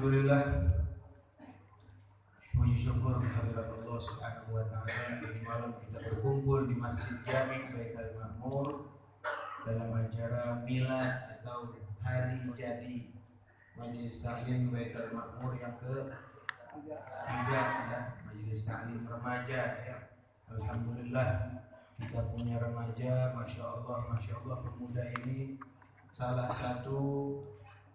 Alhamdulillah, puji syukur kehadirat Allah Subhanahu wa taala. Di malam kita berkumpul di Masjid Jami Baitul Ma'mur dalam acara milad atau hari jadi Majelis Taklim Baitul Ma'mur yang ke-3 ya, Majelis Taklim remaja ya. Alhamdulillah kita punya remaja, masya Allah pemuda ini salah satu.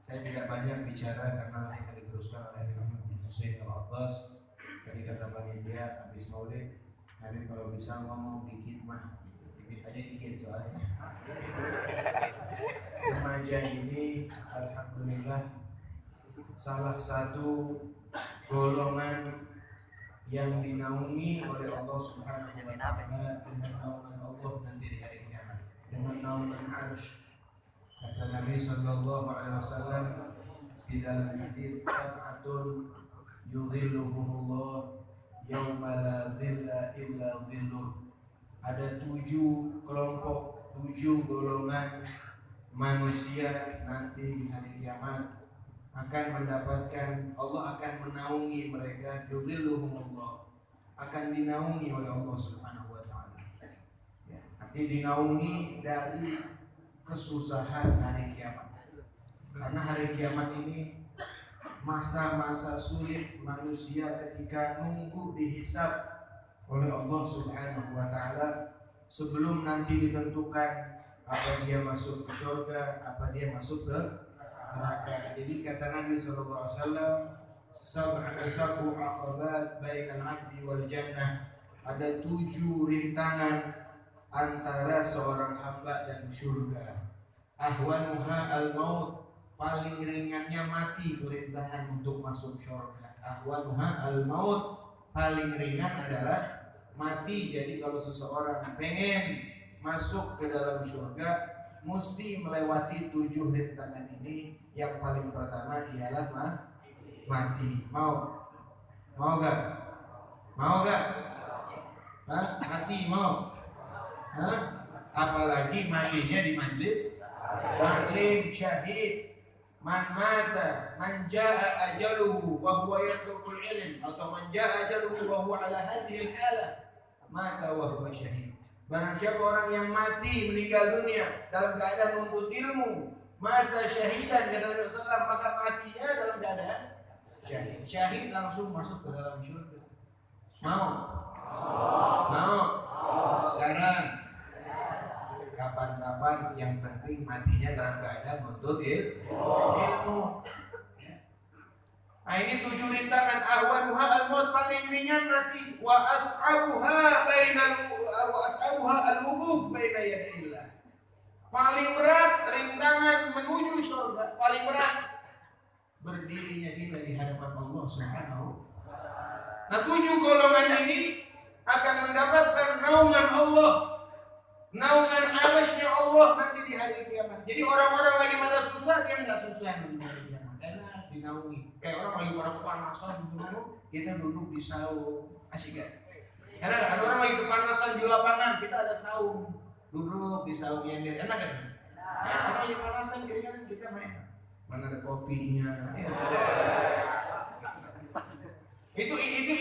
Saya tidak banyak bicara karena nanti akan diteruskan oleh Muhammad bin Hussein Al-Abbas. Tadi kata panitia habis maulid, nanti kalau bisa ngomong dikit mah, dikit aja dikit soalnya. Remaja ini alhamdulillah salah satu golongan yang dinaungi oleh Allah Subhanahu wa taala dengan naungan Allah nanti di hari kiamat, dengan naungan Arsy. Kata Nabi sallallahu alaihi wasallam di dalam hadis, sab'atun yudhilluhumullah yauma la dhilla illa dhilluh. Ada 7 kelompok, 7 golongan manusia nanti di hari kiamat akan mendapatkan, Allah akan menaungi mereka, yudhilluhumullah, akan dinaungi oleh Allah Subhanahu wa taala. Ya, arti dinaungi dari kesusahan hari kiamat. Karena hari kiamat ini masa-masa sulit manusia ketika nunggu dihisab oleh Allah Subhanahu wa taala sebelum nanti ditentukan apa dia masuk ke surga, apa dia masuk ke neraka. Jadi kata Nabi sallallahu alaihi wasallam, sab'u aqabat bainal 'abdi wal jannah. Ada 7 rintangan antara seorang hamba dan surga. Ahwanuha al-maut, paling ringannya mati, rintangan untuk masuk surga. Ahwanuha al-maut, paling ringan adalah mati. Jadi kalau seseorang pengen masuk ke dalam surga, mesti melewati 7 rintangan ini. Yang paling pertama ialah mati. Mau gak? Mati mau? Apalagi matinya di majlis taklim syahid. Man mata man jaa ajaluhu wa huwa yatlubul ilm, atau man jaa ajaluhu wa huwa ala hadhihi al-hala mata wa huwa syahid. Barang siapa orang yang mati meninggal dunia dalam keadaan menuntut ilmu, mata syahidan kata Nabi sallallahu, maka matinya dalam keadaan syahid. Syahid langsung masuk ke dalam surga. Mau? Sekarang kapan-kapan yang penting matinya dalam keadaan menuntut ilmu. Nah ini 7 rintangan. Ahwanuha al-maut, paling ringan mati. Wa as'abuha al-wuquf baina yadayillah. Paling berat rintangan menuju surga, paling berat berdirinya kita di hadapan Allah Subhanahu. Nah 7 golongan ini akan mendapatkan naungan Allah, naungan alasnya Allah nanti di hari kiamat. Jadi orang-orang lagi pada susah, dia nggak susah di hari kiamat karena dinaungi. Kayak orang lagi pada kepanasan dulu, kita duduk di saung, asik gak? Karena ada orang lagi kepanasan di lapangan, kita ada saung, duduk di saung yang biar enak kan? Orang lagi kepanasan, keringat kita main. Mana ada kopinya? Ya. Itu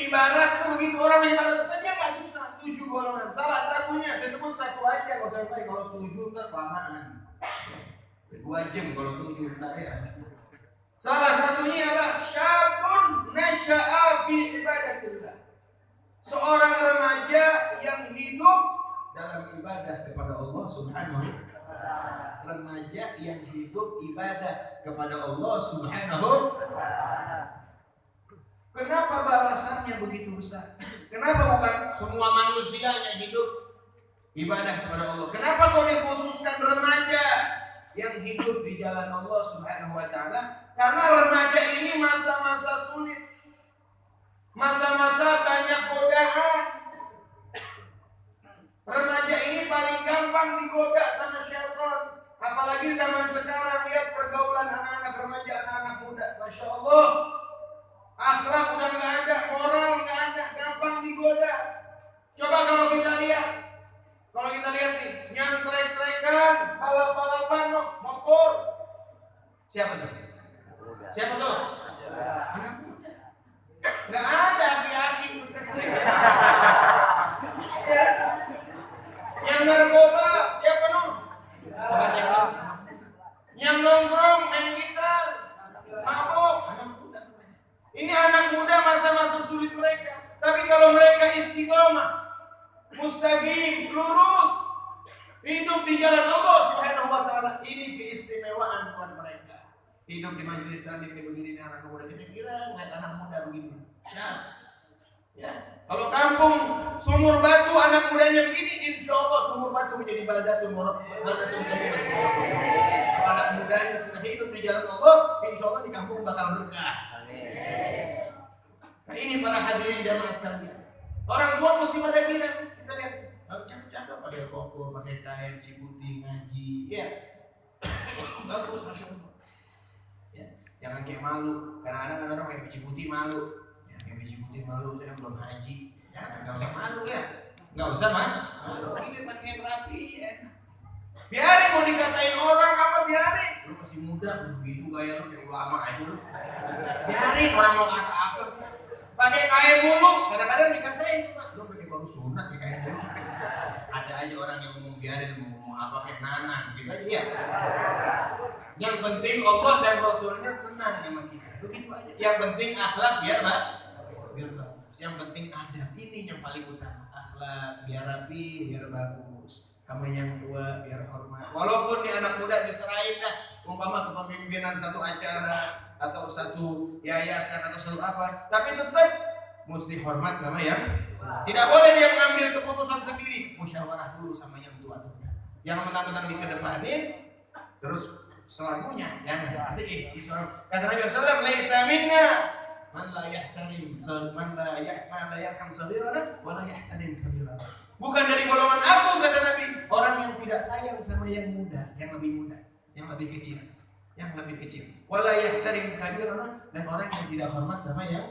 ibarat tuh begitu orang lagi pada susah, dia nggak susah. 7 golongan, salah satunya saya sebut satu aja, kalau sampai kalau 7 terlamaan 2 jam kalau 7 ntar ya. Salah satunya adalah syabun nasya'a fi ibadatillah, seorang remaja yang hidup dalam ibadah kepada Allah Subhanahu. Remaja yang hidup ibadah kepada Allah Subhanahu. Kenapa balasannya begitu besar? Kenapa bukan semua manusianya hidup ibadah kepada Allah? Kenapa kau dikhususkan remaja yang hidup di jalan Allah Subhanahu wa taala? Karena remaja ini masa-masa sulit, masa-masa banyak godaan. Remaja ini paling gampang digoda sama syaitan. Apalagi zaman sekarang, lihat pergaulan anak-anak remaja, anak-anak muda, masya Allah. Akhlak udah nggak ada, moral nggak ada, gampang digoda. Coba kalau kita lihat nih, nyantrek-trekan, balap-balapan motor. Siapa tuh? Anak muda. Nggak ada aki-aki. Ya. Yang narkoba siapa Nur? Kebanyakan. Yang nongkrong main gitar, mabok, anak muda. Ini anak muda masa-masa sulit mereka. Tapi kalau mereka istiqomah, mustaqim, lurus, hidup di jalan Allah Subhanahu wa taala, ini keistimewaan buat mereka. Hidup di majelis taklim begini anak muda, kita kira ngeliat anak muda begini. Ya. Kalau kampung Sumur Batu anak mudanya begini, insya Allah Sumur Batu menjadi baldatun thayyibatun. Kalau anak mudanya sudah hidup di jalan Allah, insya Allah di kampung bakal berkah. Nah ini para hadirin jamaah sekalian. Orang tua mesti pada kira, kita lihat, cakep-cakep pakai koko, pakai kain, ciputi, ngaji, ya. Bagus, masya Allah. Ya. Jangan kayak malu, kadang-kadang orang kayak ciputi malu. Putih malu, saya belum haji. Ya, nggak usah malu ya, nggak usah malu. Ini pakai rapi, enak. Biarin mau dikatain orang apa biarin. Lu masih muda, begitu gaya lu kayak ulama aja lu. Biarin orang mau kata apa tuh. Pakai kain mulu, kadang-kadang dikatain tuh, lu pakai baru sunat pakai kain mulu. Ada aja orang yang ngomong biarin mau ngomong apa kayak nanan gitu aja ya. Yang penting Allah dan Rasulnya senang sama kita. Begitu aja. Yang penting akhlak biar bagus. Yang penting adab, ini yang paling utama. Akhlak biar rapi, biar bagus. Sama yang tua biar hormat. Walaupun di anak muda diserahin dah, umpama kepemimpinan satu acara atau satu yayasan atau satu apa, tapi tetap mesti hormat sama yang tua. Tidak boleh dia mengambil keputusan sendiri. Musyawarah dulu sama yang tua. Jangan mentang-mentang dikedepanin terus selagunya jangan. Artinya kata Nabi sallallahu alaihi wasallam, man la yahtarim yarham saghirana wa la yahtarim kabirana. Bukan dari golongan aku, kata Nabi, orang yang tidak sayang sama yang muda, yang lebih muda, yang lebih kecil. Wa la yahtarim kabirana, dan orang yang tidak hormat sama yang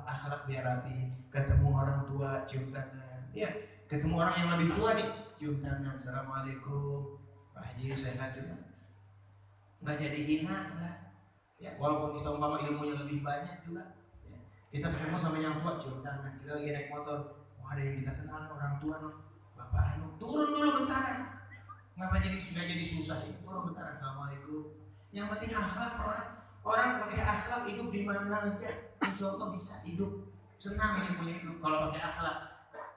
akhlak biar rapi. Ketemu orang tua cium tangan. Ya, ketemu orang yang lebih tua nih, cium tangan. Assalamualaikum. Pak Haji sehat juga. Enggak jadi hina enggak. Ya, walaupun kita umpama ilmunya lebih banyak juga, ya, kita ketemu sama yang tua cium tangan. Kita lagi naik motor, ada yang kita kenal orang tua no, bapak anu, turun dulu bentaran. Nggak jadi susah ini, turun bentaran. Assalamualaikum. Yang penting akhlak orang pakai akhlak hidup di mana aja, insya Allah bisa hidup senang yang punya hidup kalau pakai akhlak.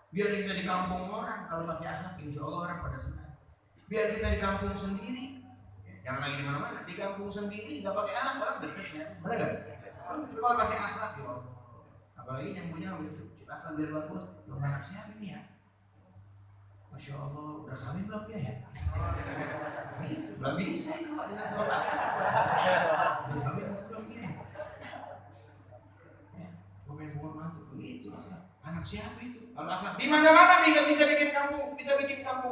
Biar kita di kampung orang, kalau pakai akhlak insya Allah orang pada senang. Biar kita di kampung sendiri. Yang lagi di mana-mana, di kampung sendiri nggak pakai anak orang deket ya, benar nggak? Kalau pakai akhlak ya, apalagi yang punya itu akhlak biar bagus. Loh, anak siapa ini ya? Masya Allah, udah kawin belum ya? Nah, itu belum bisa itu Pak dengan soal akhlak. Udah kawin belum ya? Ya, gue pengen bukan mantu begitu. Anak siapa itu? Kalau akhlak di mana-mana bisa bikin kampung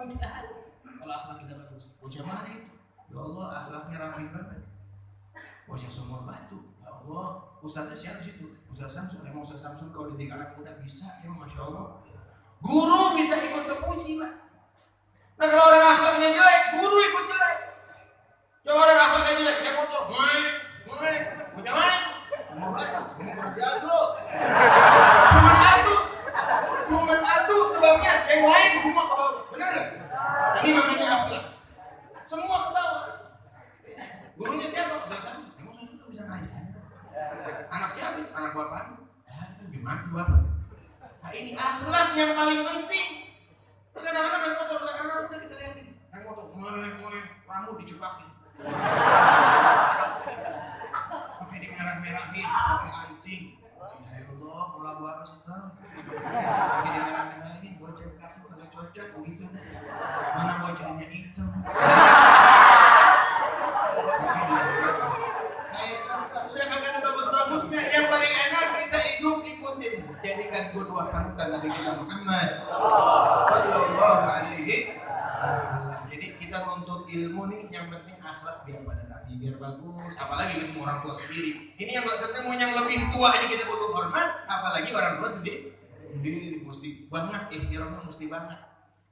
kita hancur. Kalau akhlak kita bagus, bocah mana itu? Ya Allah, akhlaknya rapi banget. Wajah Sumur Batu. Ya Allah, ustaznya siapa situ? Ustaz Samsul. Emang Ustaz Samsul kalau didik anak muda bisa, ya Masya Allah. Guru bisa ikut terpuji, Pak. Nah kalau orang akhlaknya jelek, guru ikut jelek. Coba orang akhlaknya jelek, dia kotor. Bocah mana itu? Sumur Batu. Ini kerjaan lo. Cuman adu sebabnya yang lain semua ke bawah. Benar nggak? Ini makanya akhlak. Semua ke bawah. Gurunya siapa? Emang saya juga bisa ngajar. Anak siapa? Anak bapak. Itu gimana tuh bapak? Nah ini akhlak yang paling penting. Kadang-kadang naik motor, kadang-kadang udah kita lihatin. Naik motor, rambut dicepakin. Pakai dimerah-merahin, pakai anting. Alhamdulillah, mau lagu apa sih Kang? Pakai dimerah-merahin, bocah kasih agak cocok begitu. Mana bocahnya hitam? Udah kagak bagus-bagusnya. Yang paling enak kita hidup ikutin. Jadikan qudwah panutan Nabi kita Muhammad sallallahu alaihi wasallam. Jadi kita nuntut ilmu nih, yang penting akhlak biar pada rapi, biar bagus. Apalagi ketemu orang tua sendiri. Ini yang ketemu yang lebih tua aja kita butuh hormat, apalagi orang tua sendiri. Ini mesti banget, ihtiramnya mesti banget.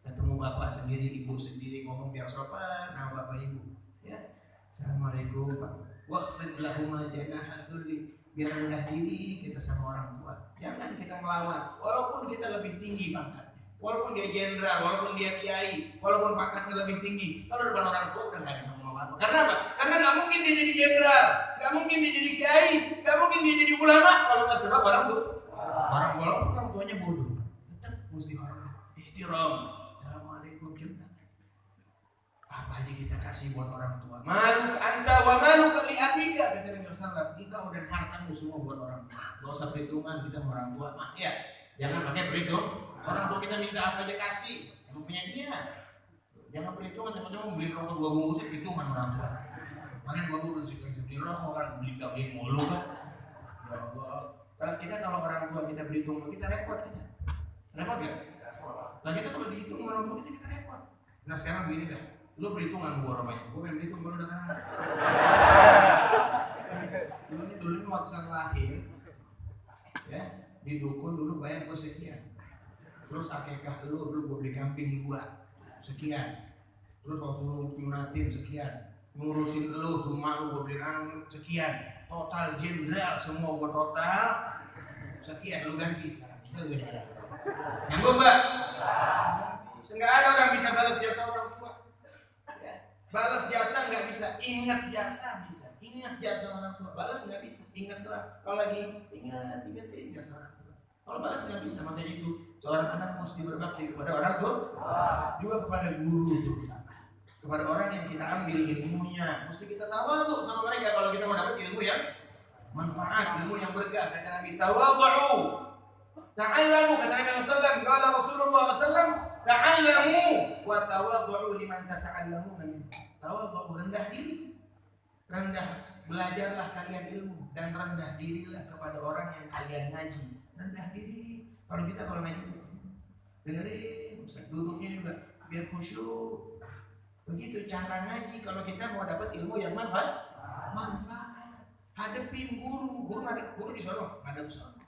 Ketemu bapak sendiri, ibu sendiri, ngomong biar sopan. Nah bapak ibu, ya. Assalamualaikum Pak. Waqfid lahuma janaha dzulli biar rendah diri kita sama orang tua. Jangan kita melawan, walaupun kita lebih tinggi pangkatnya, walaupun dia jenderal, walaupun dia kiai, walaupun pangkatnya lebih tinggi. Kalau depan orang tua udah nggak bisa ngomong apa. Karena apa? Karena nggak mungkin dia jadi jenderal, nggak mungkin dia jadi kiai, nggak mungkin dia jadi ulama kalau nggak sebab orang tua. Orang walaupun orang tuanya bodoh, tetap mesti hormat, ihtiram. Assalamualaikum juga. Apa aja kita kasih buat orang tua. Maluk anta wa maluk li abika, kata Nabi sallallahu. Engkau dan hartamu semua buat orang tua. Gak usah perhitungan kita sama orang tua. Nah ya, jangan pakai perhitung. Orang tua kita minta apa aja kasih, yang punya dia. Jangan perhitungan, teman-teman mau beli rokok 2 bungkus perhitungan orang tua. Kemarin gua udah beli rokok kan, beli mulu kan. Ya Allah. Kalau orang tua kita berhitung, kita repot kita. Repot ya? Nah kita kalau dihitung orang tua kita repot. Nah sekarang begini dah. Lu perhitungan gua orangnya, gua pengen berhitung baru udah kan. Dulu waktu saya lahir, ya di dukun dulu bayar gua sekian. Terus akikah lu gua beli kambing 2 sekian. Terus waktu lu tunatin sekian. Ngurusin lu tuh mak lu gua beli anak sekian. Total jenderal semua gua total sekian, lu ganti sekarang. Nyanggup mbak? Nggak ada orang bisa balas jasa orang tua. Ya. Balas jasa nggak bisa, ingat jasa bisa. Ingat jasa orang tua, balas nggak bisa. Ingat doang. Kalau lagi ingatin jasa orang tua. Kalau balas nggak bisa, makanya itu seorang anak mesti berbakti kepada orang tua, juga kepada guru juga. Kepada orang yang kita ambil ilmunya, mesti kita tawadhu sama mereka kalau kita mau dapat ilmu yang manfaat, ilmu yang berkah. Kata Nabi, tawadhu, ta'allamu, kata Nabi sallallahu kala Rasulullah sallallahu, ta'allamu wa tawadhu liman tata'allamuna min. Tawadhu, rendah diri, rendah, belajarlah kalian ilmu dan rendah dirilah kepada orang yang kalian ngaji. Rendah diri. Kalau ngaji dengerin, duduknya juga biar khusyuk. Begitu cara ngaji kalau kita mau dapat ilmu yang manfaat. Hadepin guru di sono, ngadep sono.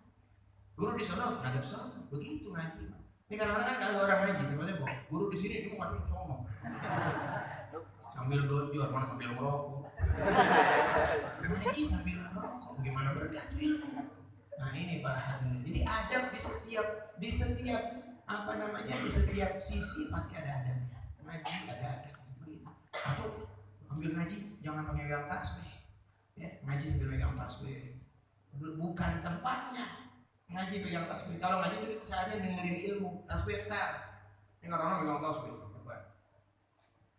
Guru di sono, ngadep sono. Begitu ngaji. Ini kadang-kadang kan kalau orang ngaji, teman-teman, guru di sini dia mau ngadep sono. Sambil belajar, mana sambil merokok. Ngaji sambil merokok, bagaimana berkah ilmu. Nah ini para hadirin. Jadi adab di setiap di setiap sisi pasti ada adabnya. Ngaji ada adab. Atau ambil ngaji jangan pakai pegang tasbih, ya ngaji sambil pegang tasbih, bukan tempatnya ngaji pegang tasbih. Kalau ngaji itu saatnya dengerin ilmu, tasbih tar, ini orang pegang tasbih,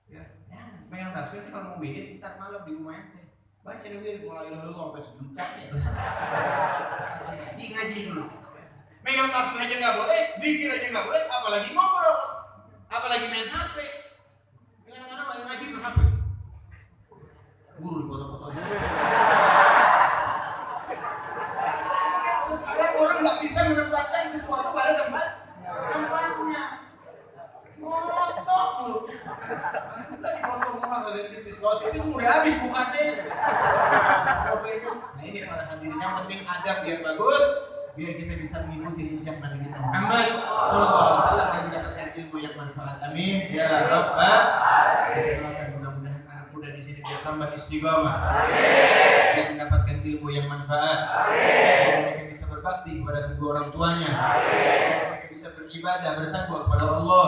ya jangan pegang tasbih. Itu kalau mau wirid ntar malam di rumah ente baca nih wirid mulai dulu sampai sejuta ya terserah. Ngaji dulu, pegang tasbih aja nggak boleh, zikir aja nggak boleh, apalagi ngobrol, apalagi main HP. Kadang-kadang lagi ngaji ke HP, guru di foto-foto aja. Sekarang orang nggak bisa menempatkan sesuatu pada tempatnya. Motok mulu. Lagi foto muka kagak tipis, kalau tipis udah habis muka saya. Foto itu. Nah ini para hadirin yang penting adab biar bagus, biar kita bisa mengikuti jejak Nabi kita Muhammad sallallahu alaihi wasallam dan mendapatkan ilmu yang manfaat. Amin ya rabbal. Kita doakan mudah-mudahan anak muda di sini biar tambah istiqamah, biar mendapatkan ilmu yang manfaat, biar mereka bisa berbakti kepada kedua orang tuanya, biar mereka bisa beribadah bertakwa kepada Allah,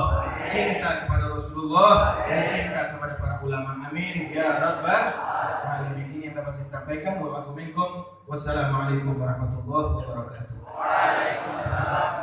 cinta kepada Rasulullah dan cinta kepada para ulama. Amin ya rabbal alamin. Ini yang dapat saya sampaikan. Wassalamualaikum warahmatullahi wabarakatuh.